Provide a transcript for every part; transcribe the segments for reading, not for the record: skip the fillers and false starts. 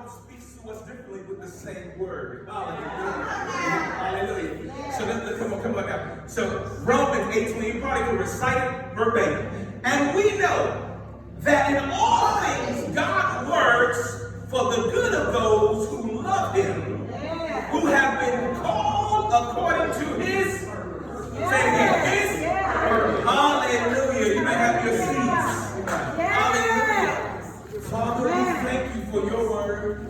God speaks to us differently with the same word. Hallelujah. So come on now. So Romans 8:20, you probably can recite it verbatim. And we know that in all things God works for the good of those who love him, who have been called according to his, say it again, his, hallelujah. You may have your seats. Hallelujah. Father, we thank you for your word.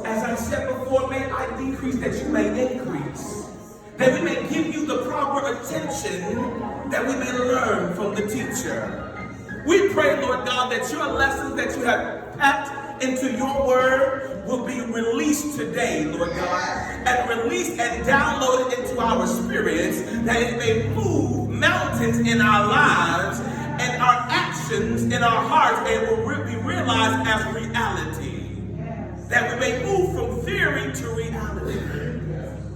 As I said before, may I decrease that you may increase. That we may give you the proper attention, that we may learn from the teacher. We pray, Lord God, that your lessons that you have packed into your word will be released today, Lord God, and released and downloaded into our spirits, that it may move mountains in our lives and our actions in our hearts, and will be realized as reality. That we may move from theory to reality.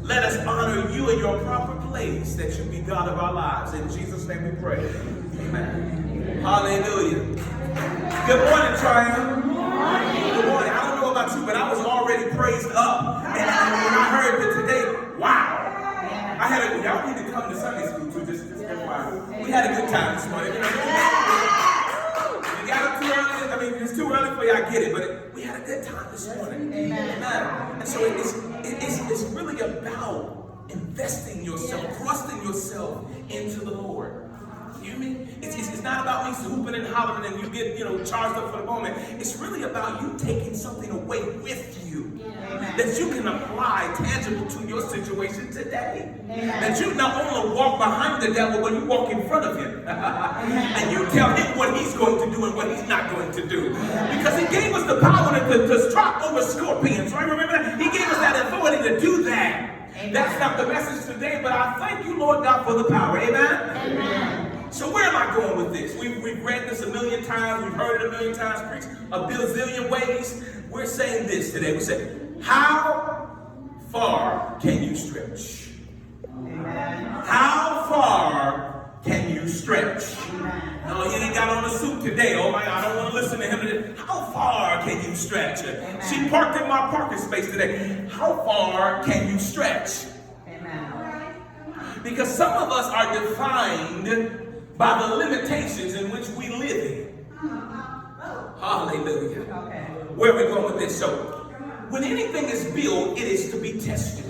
Let us honor you in your proper place, that you be God of our lives. In Jesus' name we pray. Amen. Hallelujah. Good morning, Triumph. Good morning. I don't know about you, but I was already praised up. And when I heard that today, wow. Y'all need to come to Sunday school too, just FYI. We had a good time this morning. You got up too early. I mean, it's too early for you, I get it, but we had a good time this morning. Amen. And so it's really about investing yourself, trusting yourself into the Lord. You hear me? It's not about me hooping and hollering and you get, charged up for the moment. It's really about you taking something away with you. Amen. That you can apply tangible to your situation today. Amen. That you not only walk behind the devil, but you walk in front of him. And you tell him what he's going to do and what he's not going to do. Because he gave us the power to strike over scorpions, right? Remember that? He gave us that authority to do that. Amen. That's not the message today, but I thank you, Lord God, for the power. Amen? Amen. So where am I going with this? We've read this a million times. We've heard it a million times, preached a bazillion ways. We're saying this today. We say, how far can you stretch? Amen. How far can you stretch? Amen. No, he ain't got on a suit today. Oh my God, I don't want to listen to him today. How far can you stretch? Amen. She parked in my parking space today. How far can you stretch? Amen. Because some of us are defined by the limitations in which we live in. Hallelujah. Okay. Where are we going with this? So, when anything is built, it is to be tested.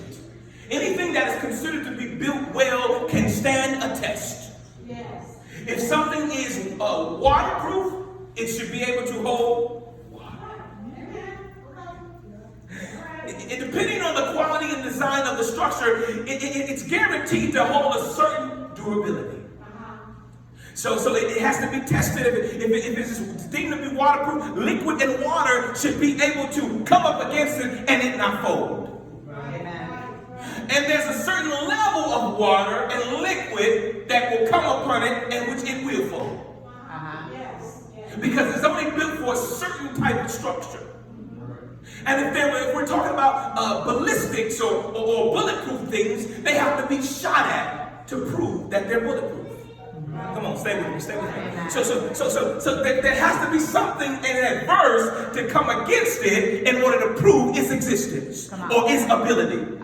Anything that is considered to be built well can stand a test. Yes. If something is waterproof, it should be able to hold water. Depending on the quality and design of the structure, it's guaranteed to hold a certain durability. So it has to be tested. If it's deemed to be waterproof, liquid and water should be able to come up against it and it not fold. Amen. And there's a certain level of water and liquid that will come upon it and which it will fold. Yes. Because it's only built for a certain type of structure. And if we're talking about ballistics or bulletproof things, they have to be shot at to prove that they're bulletproof. Come on, stay with me, stay with me. So there has to be something in adverse to come against it in order to prove its existence or its ability.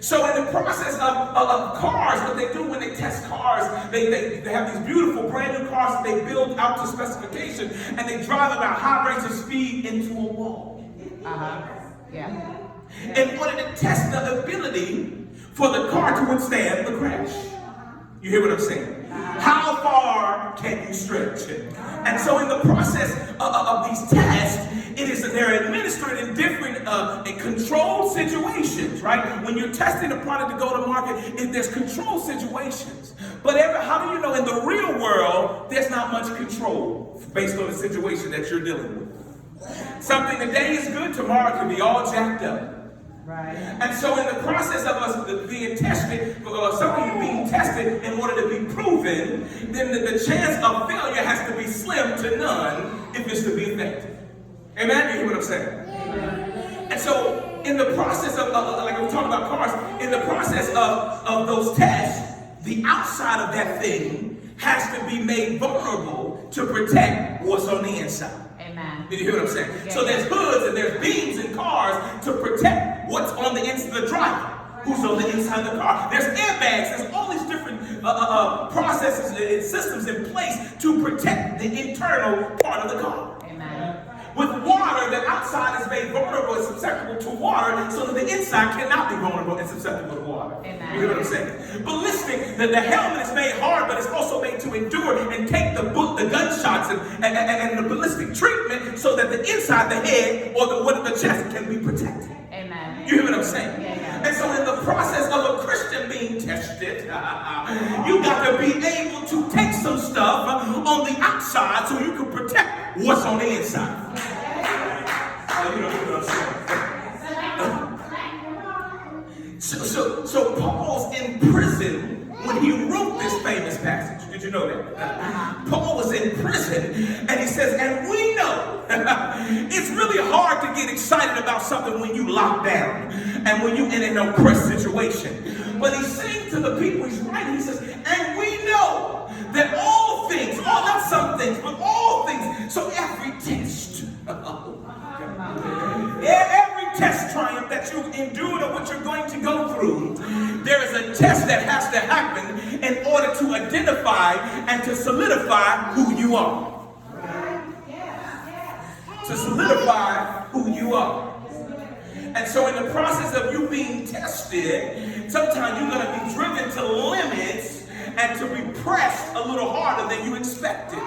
So in the process of cars, what they do when they test cars, they have these beautiful brand new cars that they build out to specification, and they drive about high rates of speed into a wall. In order to test the ability for the car to withstand the crash. You hear what I'm saying? How far can you stretch? And so in the process of these tests, they're administered in different in controlled situations, right? When you're testing a product to go to market, there's controlled situations. But how do you know in the real world, there's not much control based on the situation that you're dealing with? Something today is good, tomorrow can be all jacked up. Right. And so in the process of us being tested, or something being tested in order to be proven, then the chance of failure has to be slim to none if it's to be effective. Amen? You hear what I'm saying? Amen. And so in the process of, like we're talking about cars, in the process of those tests, the outside of that thing has to be made vulnerable to protect what's on the inside. Amen. Did you hear what I'm saying? Yeah, So there's hoods and there's beams in cars to protect what's on the inside of the driver, who's on the inside of the car. There's airbags. There's all these different processes and systems in place to protect the internal part of the car. Amen. With water, the outside is made vulnerable and susceptible to water, so that the inside cannot be vulnerable and susceptible to water. Amen. You hear what I'm saying? Ballistic, the helmet is made hard, but it's also made to endure and take the gunshots and the ballistic treatment, so that the inside, the head, or the chest can be protected. Amen. You hear what I'm saying? Yeah. And so in the process of a Christian being tested, you got to be able to take some stuff on the outside so you can protect what's on the inside. You know what I'm saying? So Paul's in prison when he wrote this famous passage. Did you know that? Paul was in prison, and he says, and we know it's really hard to get excited about something when you lock down and when you're in an oppressed situation. But he's saying to the people he's writing, he says, and we know that all things, not some things, but all things, so every test, every test triumph that you endured or what you're going to go through, there is a test that has to happen in order to identify and to solidify who you are. To solidify who you are. And so in the process of you being tested, sometimes you're going to be driven to limits and to be pressed a little harder than you expected.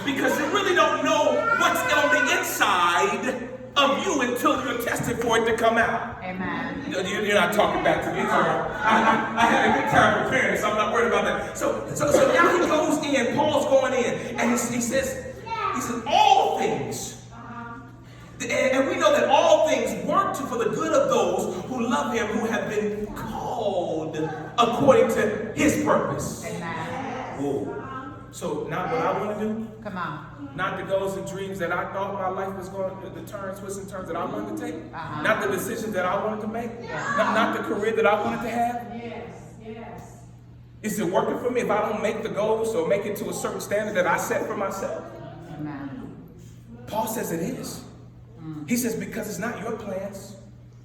Because you really don't know what's on the inside of you until you're tested for it to come out. Amen. You're not talking back to me. I had a good time preparing, so I'm not worried about that. So now he goes in, Paul's going in, and he says, all things. And we know that all things work for the good of those who love him, who have been called according to his purpose. Amen. Whoa. So now what I want to do? Come on. Not the goals and dreams that I thought my life was going to, the turns, twists and turns that I wanted to take. Not the decisions that I wanted to make. Not the career that I wanted to have. Yes. Is it working for me if I don't make the goals or make it to a certain standard that I set for myself? Amen. Paul says it is. He says, because it's not your plans,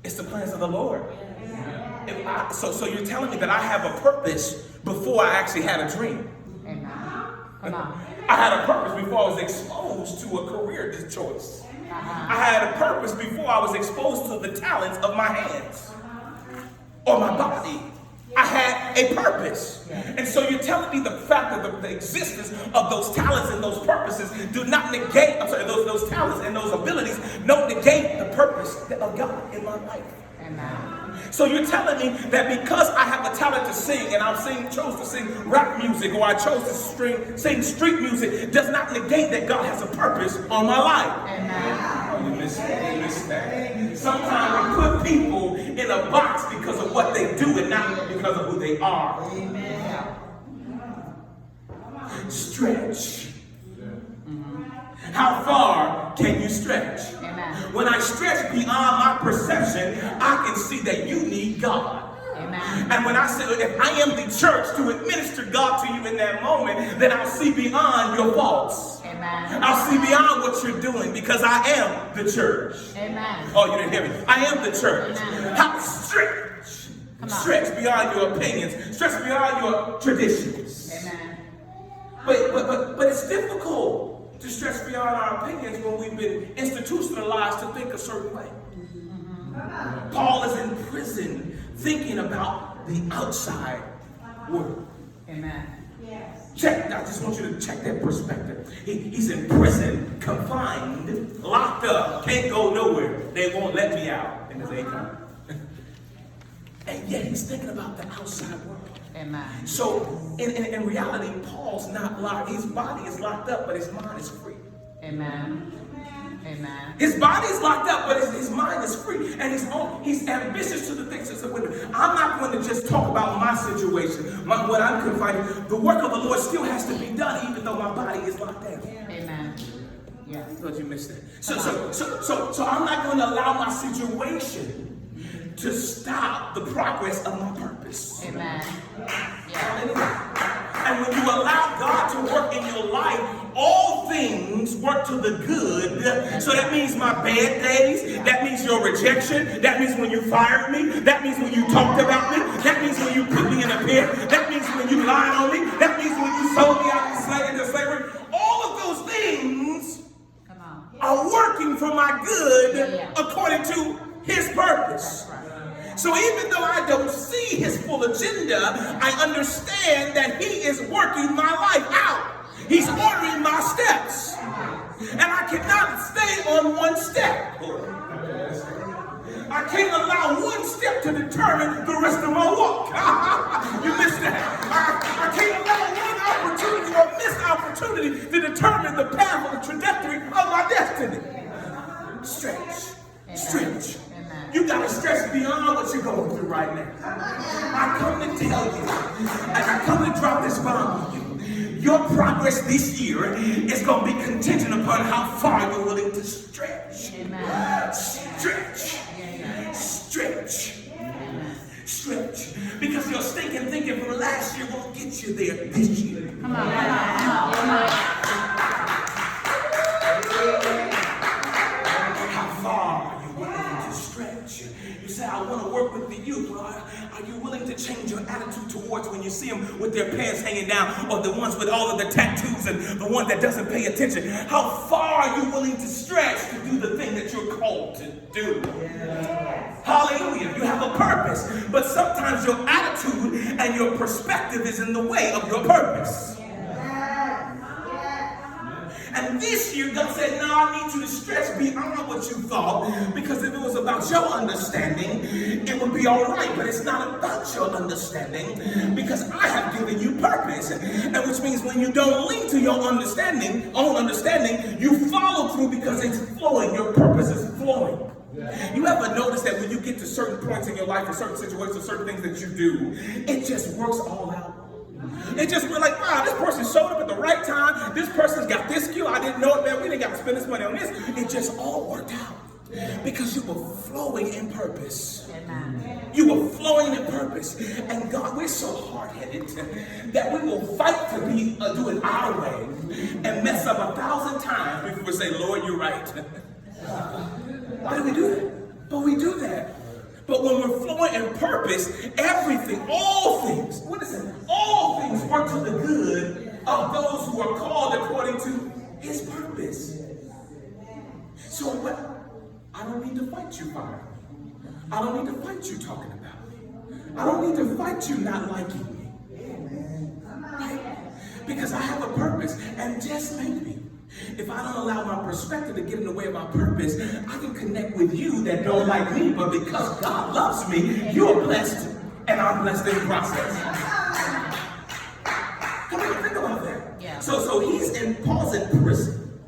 it's the plans of the Lord. So you're telling me that I have a purpose before I actually had a dream. Amen. Come on. I had a purpose before I was exposed to a career choice. I had a purpose before I was exposed to the talents of my hands or my body. I had a purpose. And so you're telling me the fact that the existence of those talents and those purposes do not negate, those talents and those abilities don't negate the purpose of God in my life. Amen. So you're telling me that because I have a talent to sing and chose to sing rap music, or I chose to sing street music, does not negate that God has a purpose on my life. Amen. Oh, you missed that. Sometimes we put people in a box because of what they do and not because of who they are. Amen. Stretch. How far can you stretch? Amen. When I stretch beyond my perception, I can see that you need God. Amen. And when I say, if I am the church to administer God to you in that moment, then I'll see beyond your faults. Amen. I'll see beyond what you're doing because I am the church. Amen. Oh, you didn't hear me. I am the church. Amen. How stretch? Stretch beyond your opinions. Stretch beyond your traditions. Amen. But it's difficult to stretch beyond our opinions when we've been institutionalized to think a certain way. Mm-hmm. Paul is in prison thinking about the outside world. Amen. Yes. I just want you to check that perspective. He's in prison, confined, locked up, can't go nowhere. They won't let me out in the daytime. And yet he's thinking about the outside world. Amen. So in reality, Paul's not locked. His body is locked up, but his mind is free. Amen. Amen. His body is locked up, but his mind is free. And he's ambitious to the things that I'm not going to just talk about my situation, what I'm confined. The work of the Lord still has to be done, even though my body is locked down. Amen. Yeah. Thought you missed that. So I'm not going to allow my situation to stop the progress of my purpose. Amen. Yeah. And when you allow God to work in your life, all things work to the good. So that means my bad days. That means your rejection. That means when you fired me. That means when you talked about me. That means when you put me in a pit. That means when you lied on me. That means when you sold me out into slavery. All of those things are working for my good according to his purpose. So even though I don't see his full agenda, I understand that he is working my life out. He's ordering my steps. And I cannot stay on one step. I can't allow one step to determine the rest of my walk. You missed that. I can't allow one opportunity or missed opportunity to determine the path or the trajectory of my destiny. Stretch. Stretch. You got to stretch beyond what you're going through right now. I come to tell you, and I come to drop this bomb on you. Your progress this year is going to be contingent upon how far you're willing to stretch. Stretch. Stretch. Stretch. Because your stinking thinking from last year won't get you there this year. Come on. How far are you willing to stretch? You say, I want to work with the youth. Well, are you willing to change your attitude towards when you see them with their pants hanging down, or the ones with all of the tattoos and the one that doesn't pay attention? How far are you willing to stretch to do the thing that you're called to do? Yes. Hallelujah. You have a purpose, but sometimes your attitude and your perspective is in the way of your purpose. And this year, God said, no, I need you to stretch beyond what you thought, because if it was about your understanding, it would be all right. But it's not about your understanding, because I have given you purpose. And which means when you don't lean to your own understanding, you follow through because it's flowing. Your purpose is flowing. You ever notice that when you get to certain points in your life, or certain situations, certain things that you do, it just works all out? It just we're like, wow, this person showed up at the right time. This person's got this skill. I didn't know it, man. We didn't got to spend this money on this. It just all worked out because you were flowing in purpose. Amen. You were flowing in purpose. And God, we're so hard-headed that we will fight to be do it our way and mess up 1,000 times before we say, Lord, you're right. Why do we do that? But we do that. But when we're flowing in purpose, everything, all things, what is it? All things work to the good of those who are called according to his purpose. So what? I don't need to fight you firing me. I don't need to fight you talking about me. I don't need to fight you not liking me. Right? Because I have a purpose, and just maybe, if I don't allow my perspective to get in the way of my purpose, I can connect with you that don't like me, but because God loves me, you're blessed, and I'm blessed in the process. Come on, think about that. Yeah. So Paul's in prison,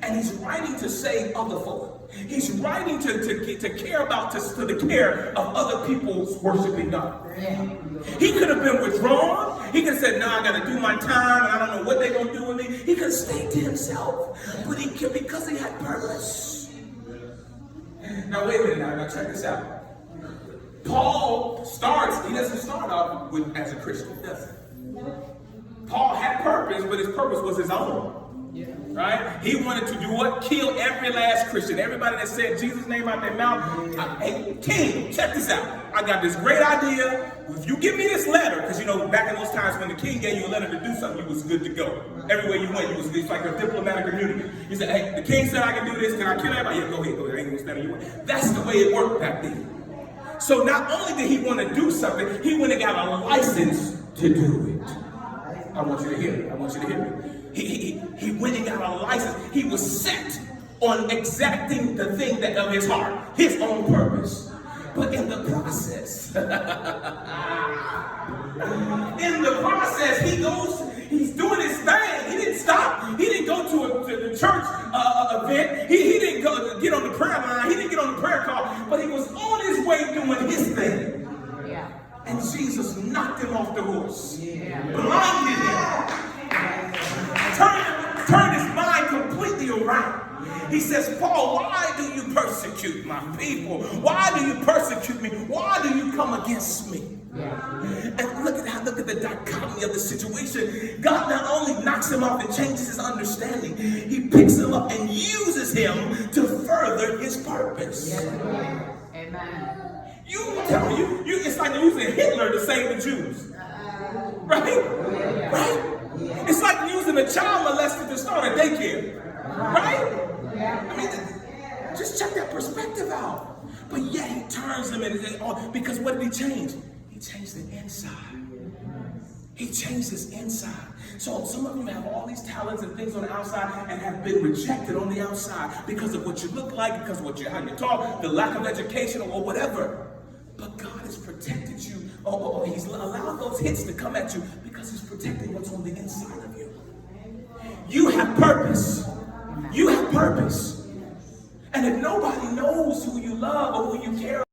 and he's writing to save other folk. He's writing to care about, to the care of other people's worshiping God. Yeah. He could have been withdrawn. He could have said, no, I got to do my time, and I don't know what they're going to do with me. He could have stayed to himself, but because he had purpose. Now, wait a minute. Now check this out. Paul he doesn't start off as a Christian, does he? Paul had purpose, but his purpose was his own. Yeah. Right? He wanted to do what? Kill every last Christian. Everybody that said Jesus' name out their mouth. Hey, king, check this out. I got this great idea. If you give me this letter, because back in those times when the king gave you a letter to do something, you was good to go. Everywhere you went, it's like a diplomatic immunity. You said, hey, the king said I can do this. Can I kill everybody? Yeah, go ahead. I ain't gonna stand in your way. That's the way it worked back then. So not only did he want to do something, he went and got a license to do it. I want you to hear me. I want you to hear me. He went and got a license. He was set on exacting the thing that of his heart, his own purpose. But in the process, he's doing his thing. He didn't stop. He didn't go to the church event. He didn't go get on the prayer line. He didn't get on the prayer call. But he was on his way doing his thing. Yeah. And Jesus knocked him off the horse. Yeah. Blinded him. Turned his mind completely around. He says, Paul, why do you persecute my people? Why do you persecute me? Why do you come against me? Yeah. And look at the dichotomy monotony of the situation, God not only knocks him off and changes his understanding, he picks him up and uses him to further his purpose. Yes, amen. It's like using Hitler to save the Jews. Right? Right? It's like using a child molested to start a daycare. Right? I mean, just check that perspective out. But yet he turns them because what did he change? He changed the inside. He changed his inside. So some of them have all these talents and things on the outside and have been rejected on the outside because of what you look like, because of how you talk, the lack of education or whatever. But God has protected you. He's allowed those hits to come at you because he's protecting what's on the inside of you. You have purpose. You have purpose. And if nobody knows who you love or who you care